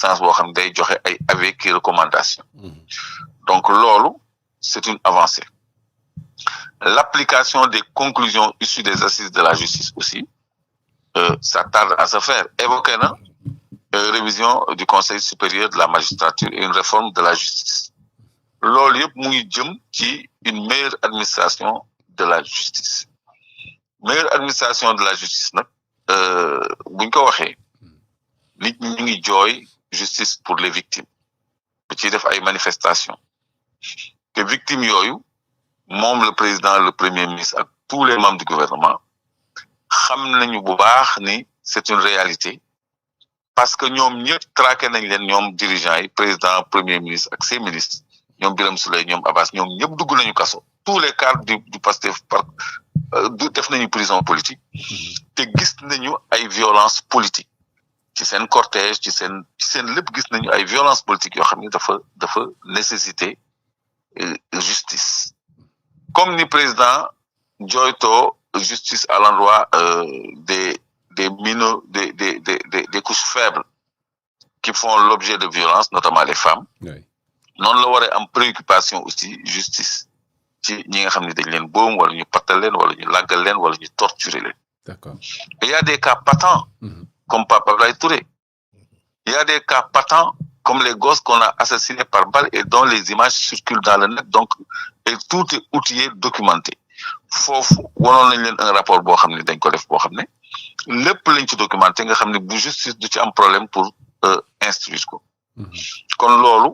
instance boo xam day joxe ay avis ki recommandation donc loolu c'est une avancée. L'application des conclusions issues des assises de la justice aussi ça tarde à se faire. Évoqué na révision du Conseil supérieur de la magistrature et une réforme de la justice. Loolu yëpp mu ngi jëm ci une meilleure administration de la justice. Meilleure administration de la justice nag buñ ko waxee nit ñi ñu ngi jooy justice pour les victimes ba ci def ay manifestations te victimes yooyu moom le président le premier ministre ak tous les membres du gouvernement xam nañu bu baax ni c'est une réalité parce que ñoom ñëpp traqué nañ leen ñoom dirigeants yi président premier ministre ak ses ministres ñoom Birame Souleye ñoom Abbas ñoom ñëpp dugg nañu kaso tous les cadres du Pastef par def nañu prison politique te gis nañu ay violence politique ci seen cortège ci seen lépp gis nañu ay violence politique yoo xam ne dafa nécessité justice comme ni président jooytoo justice à l'endroit des couches faibles qui font l'objet de violences notamment les femmes noonu la waree am préoccupation aussi justice ci ñi nga xam ne dañ leen boom wala ñu pattal leen wala ñu làggal leen wala ñu torturer leen. D'accord. Et il y a des cas patents comme Pape Abdoulaye Touré. Il y a des cas patents comme les gosses qu'on a assassinés par balle et dont les images circulent dans le net donc et tout est outillé documenté foofu wanoon nañ leen un rapport boo xam ne dañ ko def boo xam ne lépp lañ ci documenté nga xam ne bu justice du ci am problème pour instruire ko kon loolu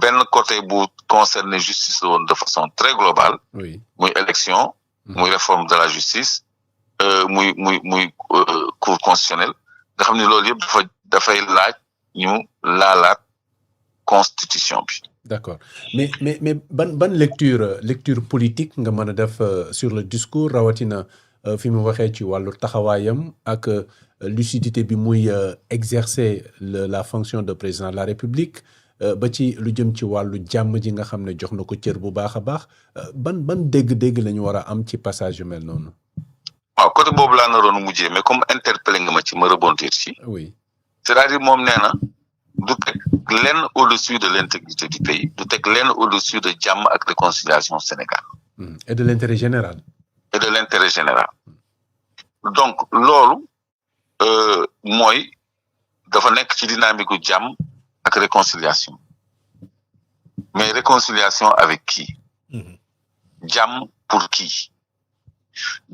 benn côté bu concerné justice la woon de façon très globale muy élection muy réforme de la justice muy cour constitutionnelle nga xam ne loolu yëpp dafay laaj ñu laalaat constitution bi. D'accord mais ban lecture politique nga mën a def sur le discours rawatina fi mu waxee ci wàllu taxawaayam ak lucidité bi muy exercer la fonction de président de la République ba ci lu jëm ci wàllu jàmm ji nga xam ne jox na ko cër bu baax a baax ban dégg-dégg la ñu war a am ci passage yu mel noonu. waaw côté boobu laa naroon mujjee mais comme interpellé nga ma ci ma rebondir ci. Oui. C'est-à-dire moom nee na du teg lenn au-dessus de l'intégrité du pays du teg lenn au-dessus de jàmm ak réconciliation Sénégal. Et de l'intérêt général. Et de l'intérêt général. Donc loolu mooy dafa nekk ci dynamique gu jàmm ak réconciliation mais réconciliation avec qui. jàmm pour qui.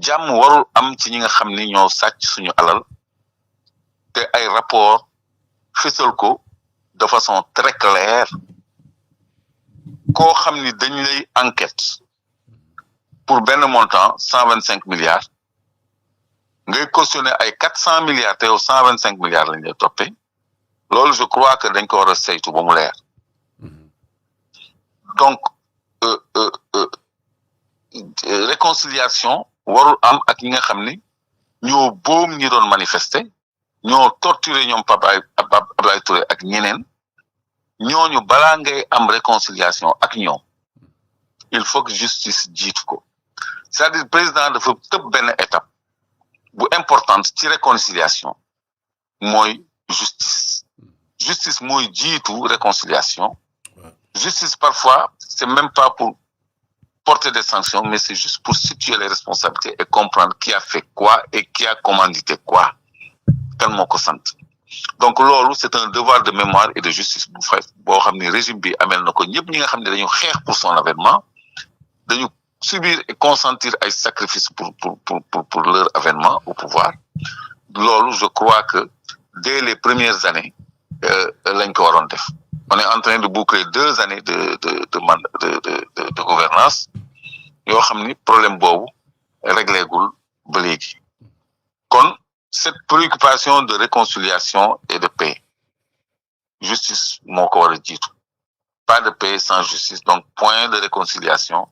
jàmm warul am ci ñi nga xam ni ñoo sàcc suñu alal te ay rapport fësal ko de façon très claire koo xam ni dañ lay enquête pour benn montant 125 milliards ngay cautionner ay 400 milliards te yow 125 milliards lañ lay toppee loolu je crois que dañ ko war a saytu ba mu leer donc réconciliation warul am ak ñi nga xam ni ñoo boom ñi doon manifester ñoo torturer ñoom Pape Abdoulaye Touré ak ñeneen ñooñu balaa ngay am réconciliation ak ñoom il faut que justice jiitu ko c'est-à-dire président dafa tëb benn étape bu importante ci réconciliation mooy justice mooy jiitu réconciliation justice parfois c'est même pas pour porter des sanctions mais c'est juste pour situer les responsabilités et comprendre qui a fait quoi et qui a commandité quoi kan moo ko sant donc loolu c'est un devoir de mémoire et de justice bu fay boo xam ne régime bi amel na ko ñëpp ñi nga xam ne dañu xeex pour son avènement dañu subir et consentir ay sacrifices pour leur avènement au pouvoir loolu je crois que dès les premières années lañ ko waroon def on est en train de boucler 2 années de mandat de gouvernance yoo xam ni problème boobu réglé gul ba léegi kon cette préoccupation de réconciliation et de paix justice moo ko war a jiitu pas de paix sans justice donc point de réconciliation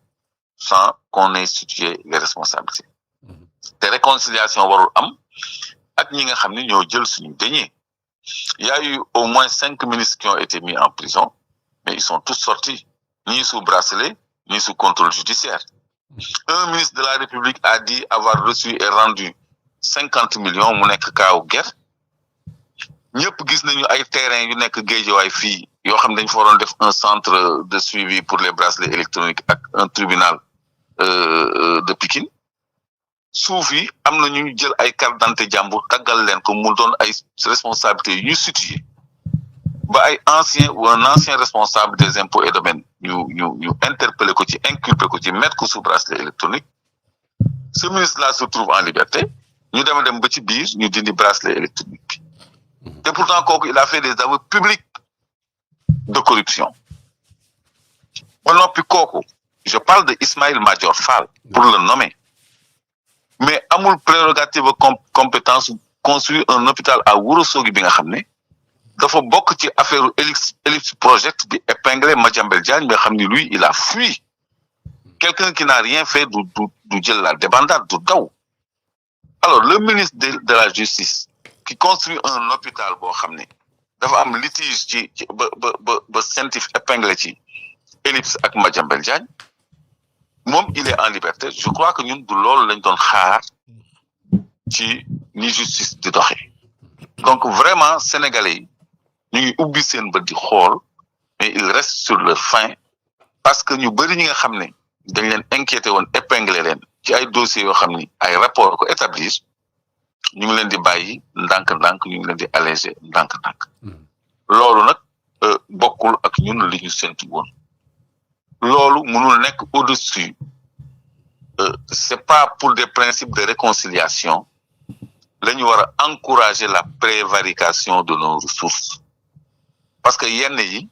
sans qu'on ait situé les responsabilités te réconciliation warul am ak ñi nga xam ne ñoo jël suñu deniers. Il y a eu au moins 5 ministres qui ont été mis en prison mais ils sont tous sortis ni sous bracelet ni sous contrôle judiciaire. Un ministre de la République a dit avoir reçu et rendu 50 millions mu nekk kaaw guerre ñëpp gis nañu ay terrain yu nekk Guédiawaye fii yoo xam ne dañu fa waroon def un centre de suivi pour les bracelets électroniques ak un tribunal de Pikine suuf yi am na ñu jël ay carte d'identité jàmbur taggal leen ko mu doon ay responsabilités yu ñu situé ba ay ancien ou un ancien responsable des impôts et domaines ñu interpellé ko ci inculpé ko ci mettre ko sous bracelet électronique ce ministre là se trouve en liberté ñu dem ba ci biir ñu dindi bracelet électronique bi et pourtant kooku il a fait des aveux publics de corruption ba noppi kooku je parle de Ismaïla Madior Fall pour le nommer mais amul prérogative compétence construire un hôpital à Ourossogui bi nga xam ne dafa bokk ci affaire Ellipse Project di épingler Madiambel Diagne mais xam ni lui il a fui quelqu'un qui n'a rien fait du jël la débandade du daw alors le ministre de la justice qui construit un hôpital boo xam ne dafa am litige ci ba scientifique épinglé ci Ellipse ak Madiambel Diagne moom il est en liberté je crois que ñun du loolu lañ doon xaar ci ni justice di doxee donc vraiment sénégalais yi ñu ngi ubbi seen bët di xool mais il reste sur leur faim parce que ñu bëri ñi nga xam ne dañ leen inquiété woon épinglé leen ci ay dossiers yoo xam ni ay rapport ko établir ñu ngi leen di bàyyi ndànk-ndànk ñu ngi leen di allégé ndànk-ndànk loolu nag bokkul ak ñun li ñu séntu woon loolu mënul nekk au-dessus c'est pas pour des principes de réconciliation la ñu war a encourager la prévarication de nos ressources parce que yenn yi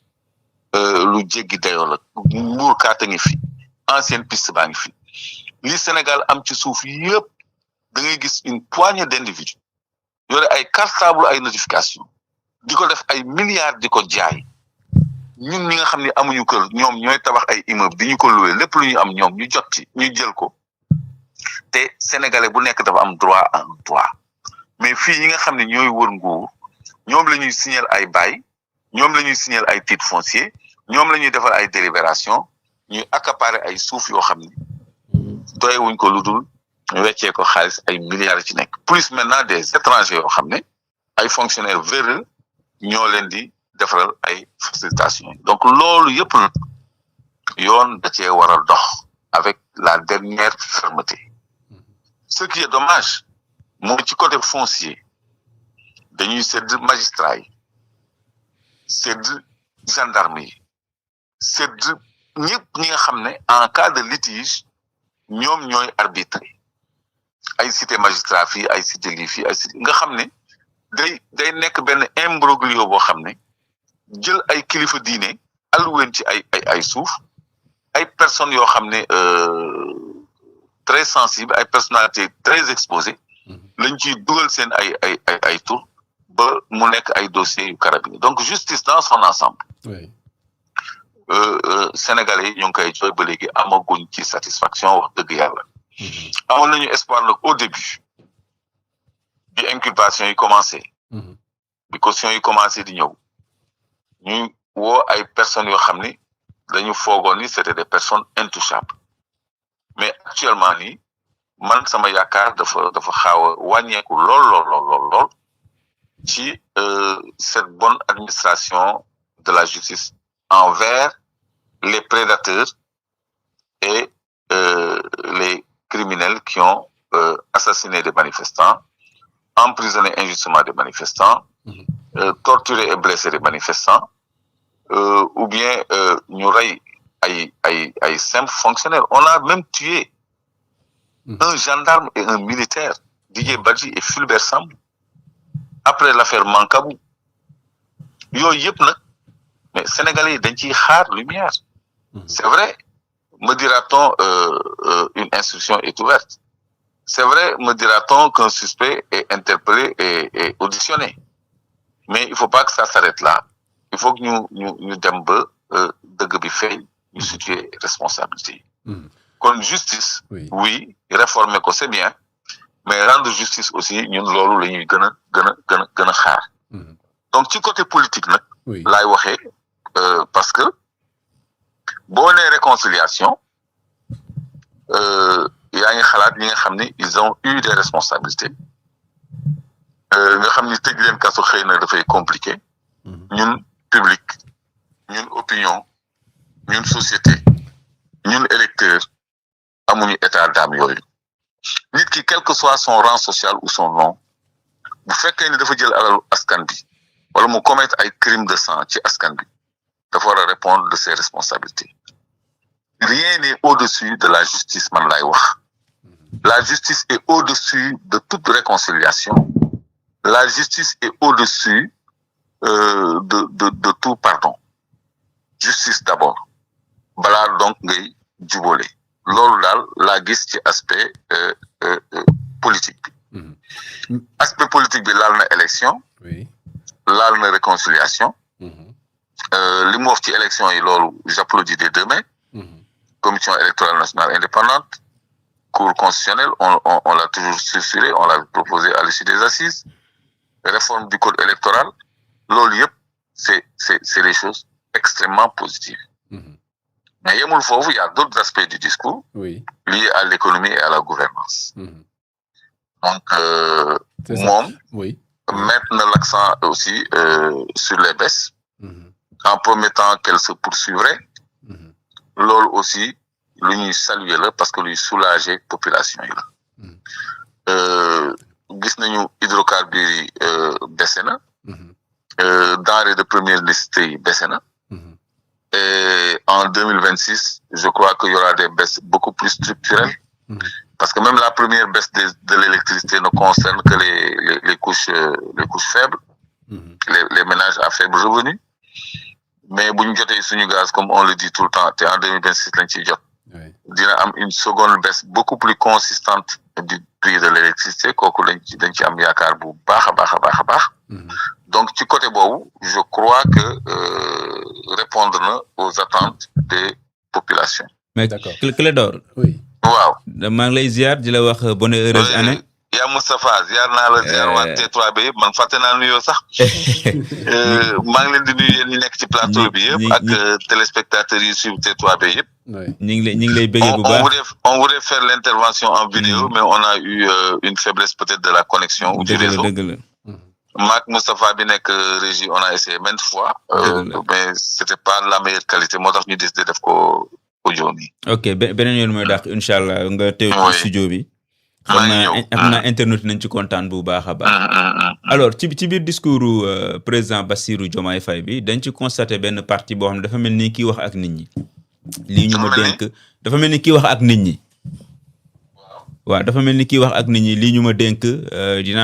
lu jéggi dayoo la mbuur kaata ngi fi ancienne piste baa ngi fi li Sénégal am ci suuf yëpp da ngay gis une poignée d'individus yore ay cartable ay notification di ko def ay milliards di ko jaay ñun ñi nga xam ne amuñu kër ñoom ñooy tabax ay immeuble di ñu ko loué lépp lu ñu am ñoom ñu jot ci ñu jël ko te sénégalais bu nekk dafa am droit à un droit mais fii ñi nga xam ne ñooy wër nguur ñoom la ñuy signer ay bail ñoom la ñuy signer ay titre foncier ñoom la ñuy defal ay délibération ñuy accaparer ay suuf yoo xam ne doyewuñ ko lu dul weccee ko xaalis ay milliards ci nekk plus maintenant des étrangers yoo xam ne ay fonctionnaires véreux ñoo leen di defaral ay facilitation donc loolu yëpp nag yoon da cee war a dox avec la dernière fermeté ce qui est dommage mooy ci côté foncier dañuy sedd magistrat yi sedd gendarme yi sedd ñëpp ñi nga xam ne en cas de litige ñoom ñooy arbitrer ay cité magistrat fii ay cité lii fii ay cité nga xam ne day nekk benn imbroglio boo xam ne jël ay kilifa diine alluween ci ay suuf ay personnes yoo xam ne très sensibles ay personnalités très exposées lañ ciy dugal seen ay tour ba mu nekk ay dossiers yu carabine donc justice dans son ensemble oui. Sénégalais yi ñu ngi koy jooy ba léegi amaguñ ci satisfaction wax dëgg yàlla amoon nañu espoir nag au début bi inculpation yi commencé bi caution yi commencé di ñëw ñu woo ay personnes yoo xam ni dañu foogoon ni c'était des personnes intouchables mais actuellement nii man sama yaakaar dafa xaaw a wàññeeku lool ci cette bonne administration de la justice envers les prédateurs et les criminels qui ont assassiné des manifestants, emprisonné injustement des manifestants, torturé et blessé des manifestants, ou bien ñu rey ay simples fonctionnaires. On a même tué un gendarme et un militaire, Didier Badji et Fulbert Sambou, après l'affaire Mankabou. Yooyu yëpp nag mais Sénégalais yi dañ ciy xaar lumière. C'est vrai, me dira-t-on, une instruction est ouverte. C'est vrai, me dira-t-on qu'un suspect est interpellé et auditionné. Mais il faut pas que ça s'arrête là. Il faut que ñu dem ba dëgg bi feeñ ñu situer responsabilité yi. Kon justice. Oui, réformer ko c'est bien, mais rendre justice aussi ñun loolu la ñuy gën a xaar. Donc ci côté politique nag. laay waxee parce que boo nee réconciliation yaa ngi xalaat ñi nga xam ne ils ont eu des responsabilités nga xam ni tëj leen kaso xëy na dafay compliqué ñun public ñun opinion ñun société ñun électeur amuñu état d'âme yooyu nit ki quel que soit son rang social ou son nom bu fekkee ni dafa jël alalu askan bi wala mu commettre ay crimes de sang ci askan bi dafa war a répondre de ses responsabilités rien n'est au-dessus de la justice man lay wax la justice est au-dessus de toute réconciliation la justice est au-dessus de tout pardon justice d'abord balaa donc ngay jubóole loolu daal laa gis ci aspect politique bi aspect politique bi laal na élection laal na réconciliation li mu wax ci élection yi loolu j'applaudis des deux mains commission électorale nationale indépendante cour constitutionnelle on l'a toujours censuré on l'a proposé à l'issue des assises réforme du code électoral loolu yëpp c'est des choses extrêmement positives mais yemul foofu il y a d'autres aspects du discours liés à l'économie et à la gouvernance donc moom mettre na l'accent aussi sur les baisses en promettant qu'elles se poursuivraient loolu aussi lu ñuy saluer la parce que luy soulager population yi la gis nañu hydrocarbures yi baissé na denrées de première nécessité yi baissé na et en 2026 je crois qu'il y aura des baisses beaucoup plus structurelles parce que même la première baisse de l'électricité ne concerne que les couches faibles les ménages à faible revenu mais bu ñu jotee suñu gaz comme on le dit tout le temps te en 2026 lañ ciy jot dina am une seconde baisse beaucoup plus consistante du prix de l'électricité kooku dañ ci am yaakaar bu baax a baax donc ci côté boobu je crois que répondre na aux attentes des populations. mais Clédor waaw maa ngi lay ziar di la wax bonne heureuse année. yaa Moustapha ziar naa la ziar waa T3B yëpp man fàtte naa nuyoo sax maa ngi leen di nuyu yéen ñi nekk ci plateau bi yëpp ak téléspectateurs yi suivre T3B yëpp. ñu ngi lay bëggee bu baax on voulait faire l'intervention en vidéo mais on a eu une faiblesse peut-être de la connexion ou du réseau. dëgg la maak Moustapha bi nekk régie on a essayé maintes fois mais c'était pas la meilleure qualité moo tax ñu décidé def ko audio bi. ok beneen yoon mooy dàq incha allah nga teew ci studio bi. xam naa internet nañ ci kontaan bu baax a baax. alors ci biir discours président Bassirou Diomaye Faye bi dañ ci constaté benn partie boo xam ne dafa mel ni kii wax ak nit ñi. lii ñu ma dénk dafa mel ni kii wax ak nit ñi. waaw dafa mel ni kii wax ak nit ñi lii ñu ma dénk dina